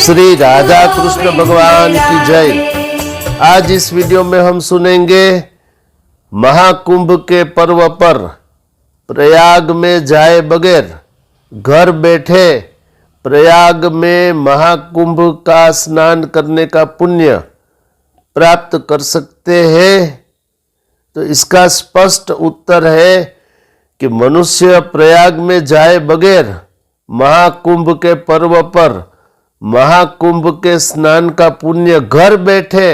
श्री राधा कृष्ण भगवान की जय। आज इस वीडियो में हम सुनेंगे महाकुंभ के पर्व पर प्रयाग में जाए बगैर घर बैठे प्रयाग में महाकुंभ का स्नान करने का पुण्य प्राप्त कर सकते हैं। तो इसका स्पष्ट उत्तर है कि मनुष्य प्रयाग में जाए बगैर महाकुंभ के पर्व पर महाकुंभ के स्नान का पुण्य घर बैठे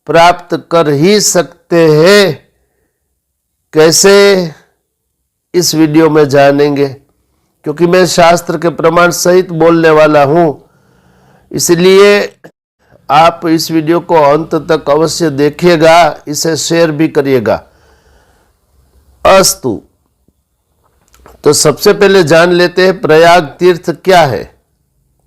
प्राप्त कर ही सकते हैं। कैसे, इस वीडियो में जानेंगे, क्योंकि मैं शास्त्र के प्रमाण सहित बोलने वाला हूं, इसलिए आप इस वीडियो को अंत तक अवश्य देखिएगा, इसे शेयर भी करिएगा। अस्तु, तो सबसे पहले जान लेते हैं प्रयाग तीर्थ क्या है।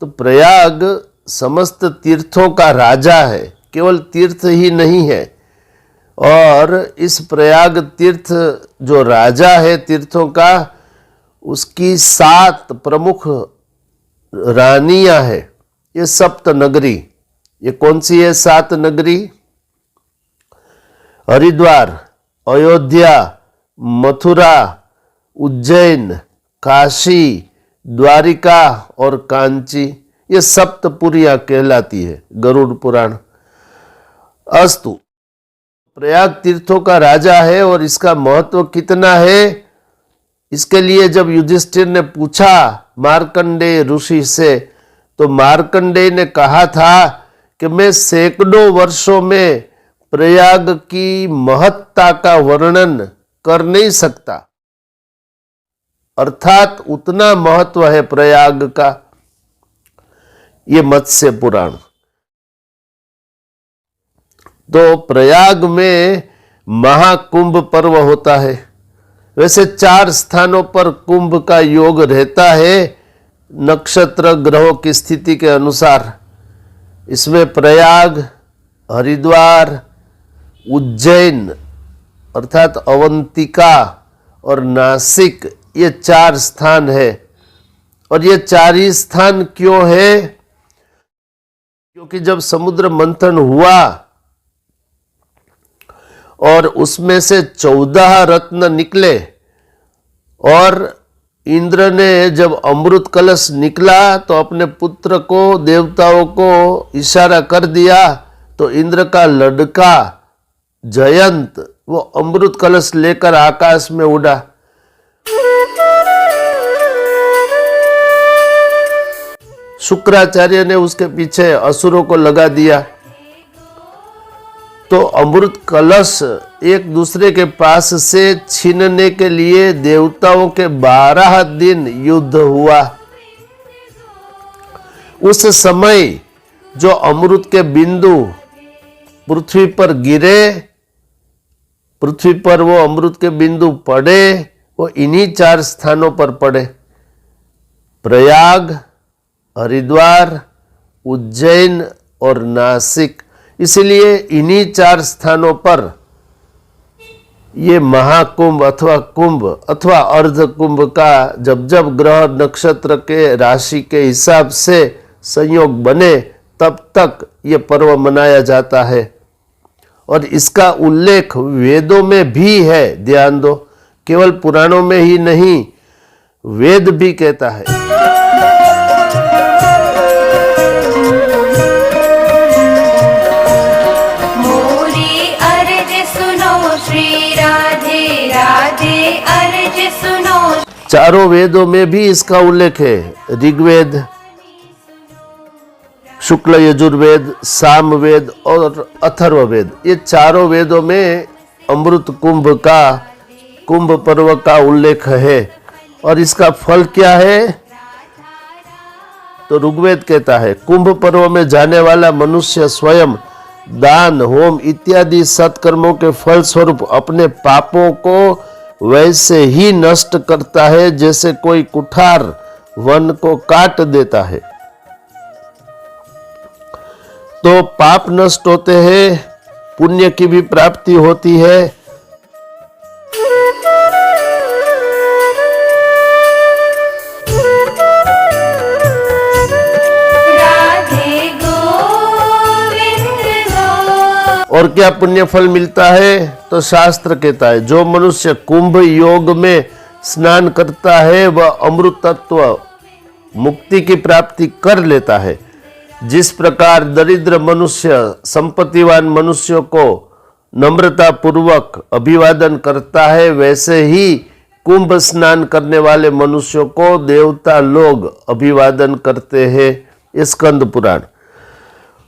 तो प्रयाग समस्त तीर्थों का राजा है, केवल तीर्थ ही नहीं है। और इस प्रयाग तीर्थ जो राजा है तीर्थों का, उसकी 7 प्रमुख रानियां है। ये सप्त नगरी, ये कौन सी है 7 नगरी? हरिद्वार, अयोध्या, मथुरा, उज्जैन, काशी, द्वारिका और कांची, ये सप्तपुरियां कहलाती है गरुड़ पुराण। अस्तु, प्रयाग तीर्थों का राजा है और इसका महत्व कितना है, इसके लिए जब युधिष्ठिर ने पूछा मार्कंडेय ऋषि से, तो मार्कंडेय ने कहा था कि मैं सैकड़ों वर्षों में प्रयाग की महत्ता का वर्णन कर नहीं सकता। अर्थात उतना महत्व है प्रयाग का। ये मत्स्य पुराण। तो प्रयाग में महाकुंभ पर्व होता है। वैसे 4 स्थानों पर कुंभ का योग रहता है नक्षत्र ग्रहों की स्थिति के अनुसार। इसमें प्रयाग, हरिद्वार, उज्जैन अर्थात अवंतिका और नासिक, ये 4 स्थान है। और ये 4 ही स्थान क्यों है? क्योंकि जब समुद्र मंथन हुआ और उसमें से 14 रत्न निकले और इंद्र ने जब अमृत कलश निकला तो अपने पुत्र को, देवताओं को इशारा कर दिया, तो इंद्र का लड़का जयंत वो अमृत कलश लेकर आकाश में उड़ा। शुक्राचार्य ने उसके पीछे असुरों को लगा दिया। तो अमृत कलश एक दूसरे के पास से छीनने के लिए देवताओं के 12 दिन युद्ध हुआ। उस समय जो अमृत के बिंदु पृथ्वी पर गिरे, पृथ्वी पर वो अमृत के बिंदु पड़े, वो इन्हीं 4 स्थानों पर पड़े। प्रयाग, हरिद्वार, उज्जैन और नासिक। इसलिए इन्हीं 4 स्थानों पर ये महाकुंभ अथवा कुंभ अथवा अर्ध कुंभ का जब जब ग्रह नक्षत्र के राशि के हिसाब से संयोग बने तब तक ये पर्व मनाया जाता है। और इसका उल्लेख वेदों में भी है, ध्यान दो, केवल पुराणों में ही नहीं, वेद भी कहता है। चारों वेदों में भी इसका उल्लेख है। ऋग्वेद, शुक्ल यजुर्वेद, सामवेद और अथर्ववेद, ये चारों वेदों में अमृत कुंभ का, कुंभ पर्व का उल्लेख है। और इसका फल क्या है? तो ऋग्वेद कहता है, कुंभ पर्व में जाने वाला मनुष्य स्वयं दान, होम इत्यादि सत्कर्मों के फल स्वरूप अपने पापों को वैसे ही नष्ट करता है जैसे कोई कुठार वन को काट देता है। तो पाप नष्ट होते हैं, पुण्य की भी प्राप्ति होती है। राधे और क्या पुण्य फल मिलता है? तो शास्त्र कहता है जो मनुष्य कुंभ योग में स्नान करता है वह अमृतत्व मुक्ति की प्राप्ति कर लेता है। जिस प्रकार दरिद्र मनुष्य संपत्तिवान मनुष्यों को नम्रता पूर्वक अभिवादन करता है, वैसे ही कुंभ स्नान करने वाले मनुष्यों को देवता लोग अभिवादन करते हैं। स्कंद पुराण।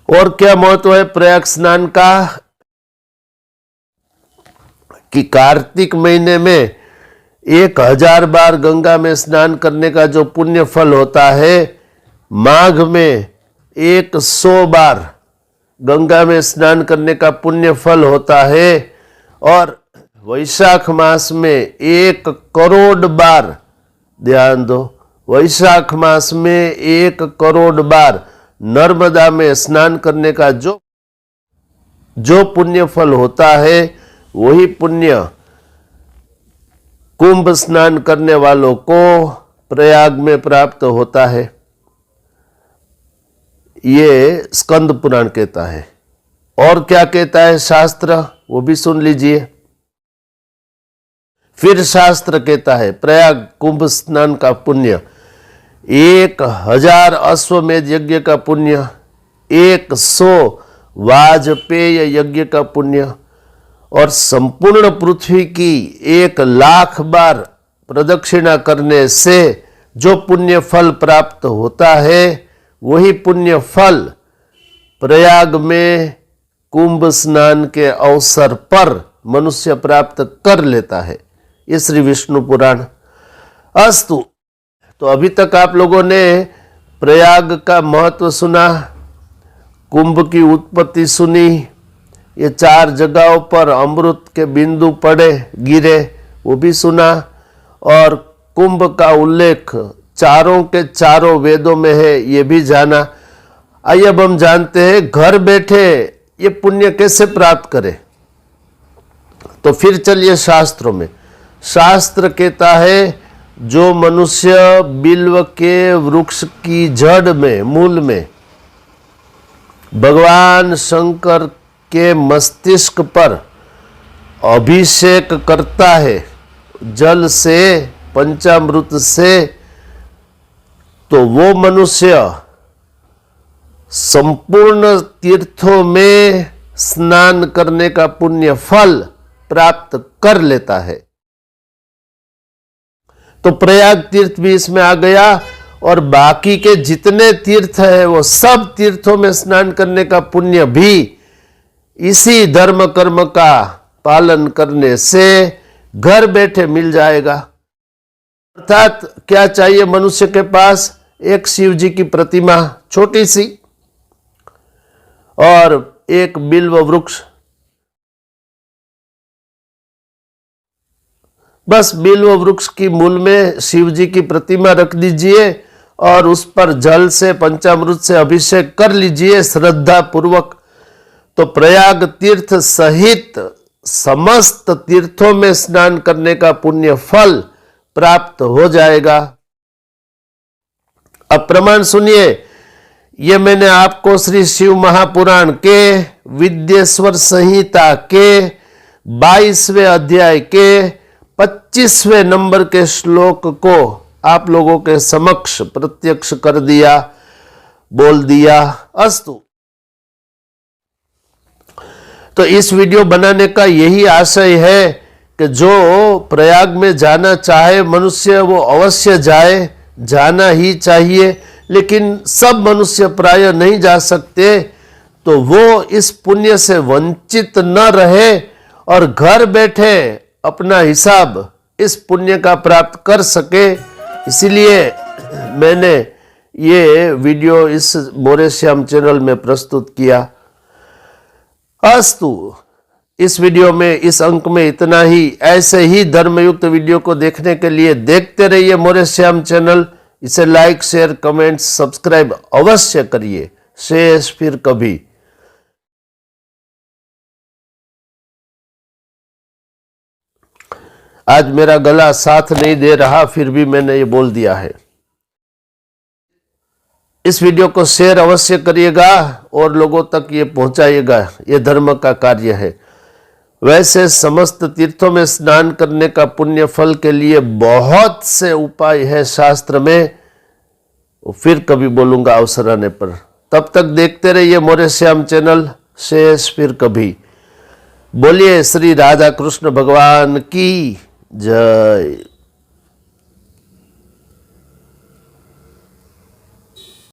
और क्या महत्व है प्रयाग स्नान का? कि कार्तिक महीने में 1000 बार गंगा में स्नान करने का जो पुण्य फल होता है, माघ में 100 बार गंगा में स्नान करने का पुण्य फल होता है, और वैशाख मास में 1 करोड़ बार, ध्यान दो, वैशाख मास में 1 करोड़ बार नर्मदा में स्नान करने का जो पुण्य फल होता है, वही पुण्य कुंभ स्नान करने वालों को प्रयाग में प्राप्त होता है। ये स्कंद पुराण कहता है। और क्या कहता है शास्त्र, वो भी सुन लीजिए। फिर शास्त्र कहता है प्रयाग कुंभ स्नान का पुण्य 1000 अश्वमेध यज्ञ का पुण्य, 100 वाजपेय यज्ञ का पुण्य, और संपूर्ण पृथ्वी की 1,00,000 बार प्रदक्षिणा करने से जो पुण्य फल प्राप्त होता है, वही पुण्य फल प्रयाग में कुंभ स्नान के अवसर पर मनुष्य प्राप्त कर लेता है। ये श्री विष्णु पुराण। अस्तु, तो अभी तक आप लोगों ने प्रयाग का महत्व सुना, कुंभ की उत्पत्ति सुनी, ये 4 जगहों पर अमृत के बिंदु पड़े गिरे वो भी सुना, और कुंभ का उल्लेख चारों के चारों वेदों में है ये भी जाना। आइए अब हम जानते हैं घर बैठे ये पुण्य कैसे प्राप्त करें। तो फिर चलिए शास्त्रों में। शास्त्र कहता है जो मनुष्य बिल्व के वृक्ष की जड़ में, मूल में भगवान शंकर के मस्तिष्क पर अभिषेक करता है जल से, पंचामृत से, तो वो मनुष्य संपूर्ण तीर्थों में स्नान करने का पुण्य फल प्राप्त कर लेता है। तो प्रयाग तीर्थ भी इसमें आ गया, और बाकी के जितने तीर्थ है वो सब तीर्थों में स्नान करने का पुण्य भी इसी धर्म कर्म का पालन करने से घर बैठे मिल जाएगा। अर्थात क्या चाहिए मनुष्य के पास? एक शिव जी की प्रतिमा छोटी सी और एक बिल्व वृक्ष, बस बिल्व वृक्ष की मूल में शिव जी की प्रतिमा रख दीजिए और उस पर जल से, पंचामृत से अभिषेक कर लीजिए श्रद्धा पूर्वक। तो प्रयाग तीर्थ सहित समस्त तीर्थों में स्नान करने का पुण्य फल प्राप्त हो जाएगा। अब प्रमाण सुनिए। ये मैंने आपको श्री शिव महापुराण के विद्येश्वर संहिता के 22वें अध्याय के 25वें नंबर के श्लोक को आप लोगों के समक्ष प्रत्यक्ष कर दिया, बोल दिया। अस्तु, तो इस वीडियो बनाने का यही आशय है कि जो प्रयाग में जाना चाहे मनुष्य वो अवश्य जाए, जाना ही चाहिए। लेकिन सब मनुष्य प्राय नहीं जा सकते, तो वो इस पुण्य से वंचित न रहे और घर बैठे अपना हिसाब इस पुण्य का प्राप्त कर सके। इसलिए मैंने ये वीडियो इस मोरे श्याम चैनल में प्रस्तुत किया। अस्तु, इस वीडियो में, इस अंक में इतना ही। ऐसे ही धर्मयुक्त वीडियो को देखने के लिए देखते रहिए मोरे श्याम चैनल। इसे लाइक, शेयर, कमेंट, सब्सक्राइब अवश्य करिए। शेष फिर कभी। आज मेरा गला साथ नहीं दे रहा, फिर भी मैंने ये बोल दिया है। इस वीडियो को शेयर अवश्य करिएगा और लोगों तक ये पहुंचाइएगा। ये धर्म का कार्य है। वैसे समस्त तीर्थों में स्नान करने का पुण्य फल के लिए बहुत से उपाय है शास्त्र में, फिर कभी बोलूंगा अवसर आने पर। तब तक देखते रहिए मोरे श्याम चैनल। शेष फिर कभी। बोलिए श्री राधा कृष्ण भगवान की जय।